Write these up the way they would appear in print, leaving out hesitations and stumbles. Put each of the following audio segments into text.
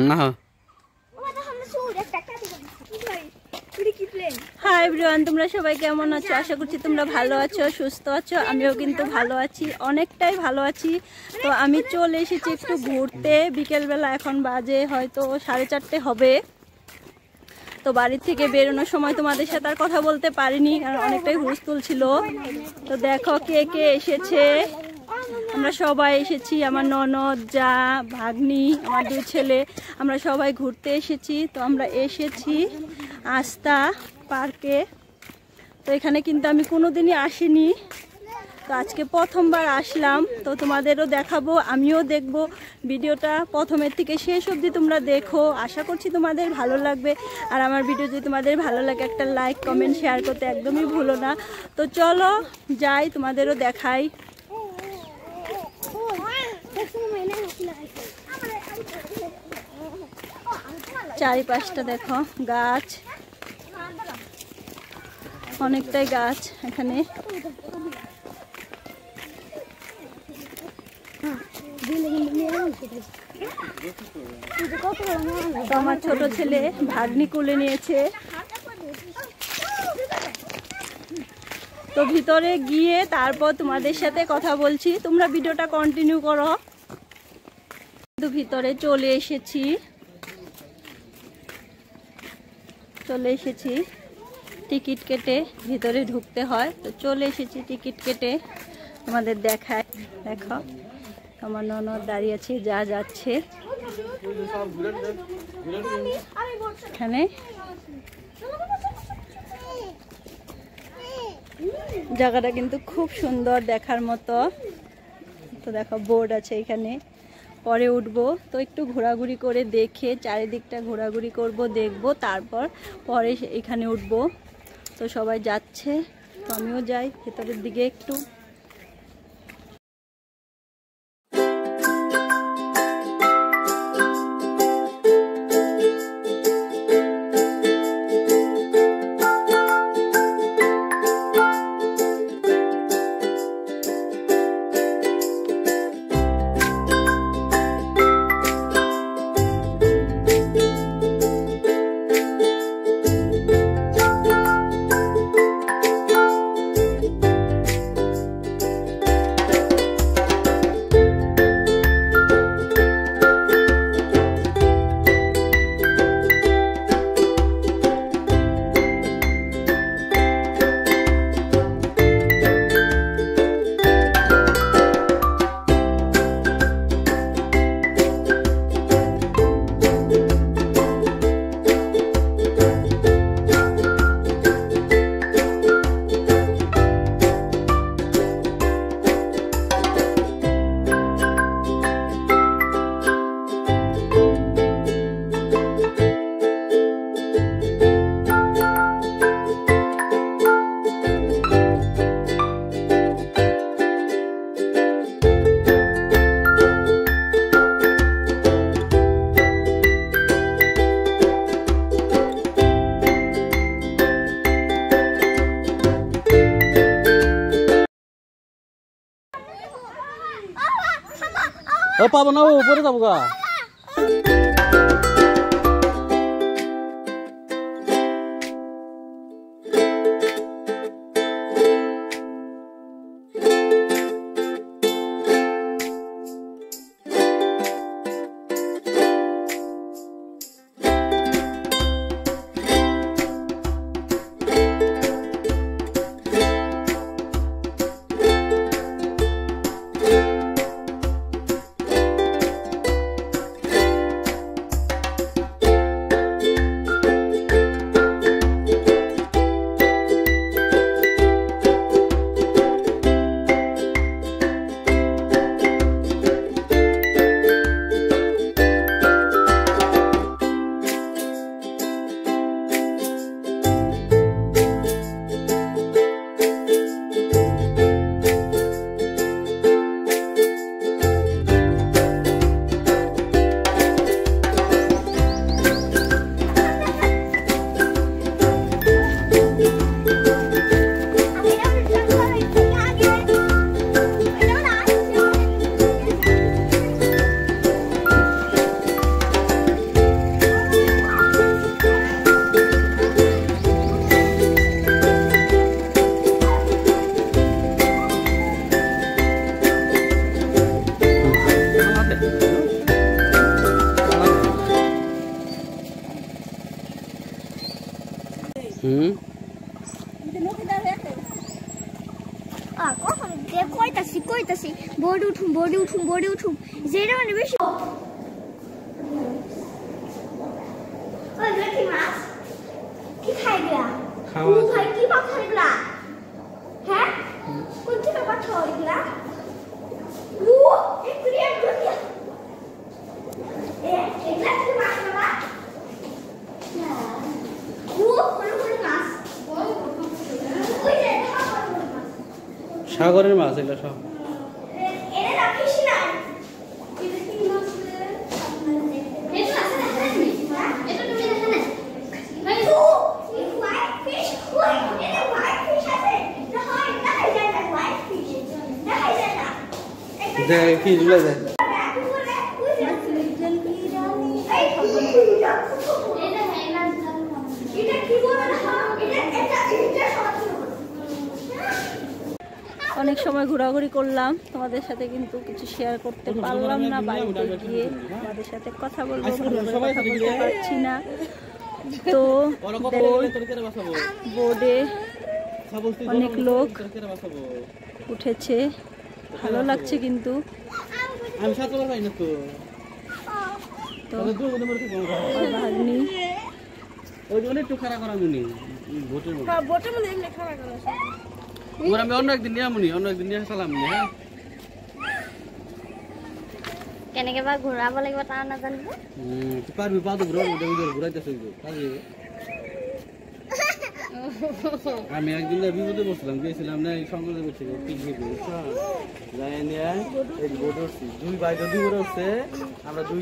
না hi everyone, তোমরা সবাই কেমন আছো? আশা করছি তোমরা ভালো আছো, সুস্থ আছো। আমিও কিন্তু ভালো আছি, অনেকটাই ভালো আছি। তো আমি চলে এসেছি একটু ঘুরতে বিকেলবেলা, এখন বাজে হয়তো 4:30 হবে। তো বাড়ির থেকে বেরোনোর সময় তোমাদের সাথে আর কথা বলতে পারিনি, কারণ অনেকটাই হুলস্থুল ছিল। তো দেখো কে কে এসেছে। আমরা সবাই এসেছি, আমার ননদ, যা, ভাগ্নি, আমার 2 ছেলে, আমরা সবাই ঘুরতে এসেছি। তো আমরা এসেছি আস্থা পার্কে। তো এখানে কিন্তু আমি কোনোদিনই আসিনি, তো আজকে প্রথমবার আসলাম। তো তোমাদেরও দেখাবো, আমিও দেখবো। ভিডিওটা প্রথমের থেকে শেষ অবধি তোমরা দেখো, আশা করছি তোমাদের ভালো লাগবে। আর আমার ভিডিও যদি তোমাদের ভালো লাগে একটা লাইক কমেন্ট শেয়ার করতে একদমই ভুলো না। তো চলো যাই, তোমাদেরও দেখাই। চারিপাশটা দেখো, গাছ, অনেকটাই গাছ এখানে। তো আমার ছোট ছেলে ভাগ্নি কোলে নিয়েছে। তো ভিতরে গিয়ে তারপর তোমাদের সাথে কথা বলছি, তোমরা ভিডিওটা কন্টিনিউ করো। তো ভিতরে চলে এসেছি টিকিট কেটে ভিতরে ঢুকতে হয়। তো চলে এসেছি টিকিট কেটে, তোমাদের দেখায়। দেখো আমার ননদ দাঁড়িয়ে আছে, যা যাচ্ছে এখানে। জায়গাটা কিন্তু খুব সুন্দর, দেখার মতো। তো দেখো বোর্ড আছে এখানে, পরে উঠবো। তো একটু ঘোরাঘুরি করে দেখে চারিদিকটা ঘোরাঘুরি করব, দেখবো, তারপর পরে এখানে উঠবো। তো সবাই যাচ্ছে, তো আমিও যাই ভেতরের দিকে একটু। পাবো না, উপরে যাবো গা। কখন কইতাছি বোর্ডে উঠুম যেটা মানে বেশি কি মাছ কি খাইগলা খাই কি মাছ খাইগলা হ্যাঁ কোন থেকে পাঠা হইগলা একটু এগুলা কি মাছ বাবা সাগরের মাছ এগুলো সব কি জুলে যায় অনেক সময় ঘোরাঘুরি করলাম তোমাদের সাথে, কিন্তু কিছু শেয়ার করতে পারলাম না। বাড়িতে গিয়ে তোমাদের সাথে কথা বলবো, কথা বলতে পারছি না। তো বোর্ডে অনেক লোক উঠেছে, ভালো লাগছে কিন্তু। আমি অন্য একদিন নিয়ে আমুনি, অন্য একদিন নিয়ে চালাম হ্যাঁ কেনেকে বা ঘোরাব লাগিব তা না জানিব পারবি পা তো ঘুরাইতেছে আমি একদিন বিপদে বসলাম, গিয়েছিলাম না সংকটে বসছিল পিকনিক যাই নিয়ে বোট উঠছি, দুই বাইরে দুই করে উঠছে, আমরা দুই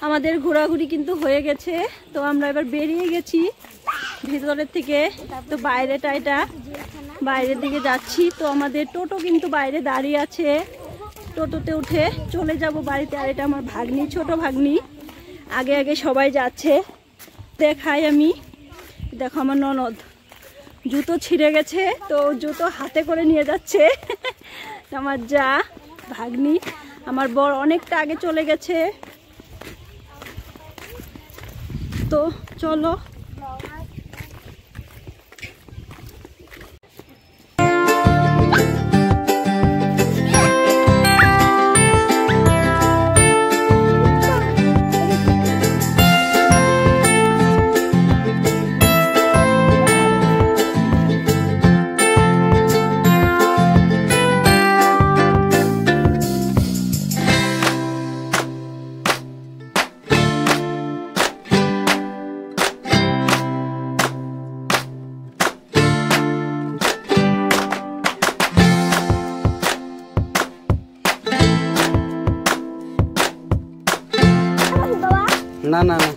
আমাদের ঘোরাঘুরি কিন্তু হয়ে গেছে, তো আমরা এবার বেরিয়ে গেছি ভিতরের থেকে। তো বাইরেটা এটা, বাইরের দিকে যাচ্ছি। তো আমাদের টোটো কিন্তু বাইরে দাঁড়িয়ে আছে, টোটোতে উঠে চলে যাব বাড়িতে। আর এটা আমার ভাগ্নি, ছোট ভাগ্নি, আগে আগে সবাই যাচ্ছে। দেখাই আমি, দেখো আমার ননদ জুতো ছিঁড়ে গেছে, তো জুতো হাতে করে নিয়ে যাচ্ছে। আমার যা ভাগ্নি, আমার বর অনেকটা আগে চলে গেছে। তো চলো। না না না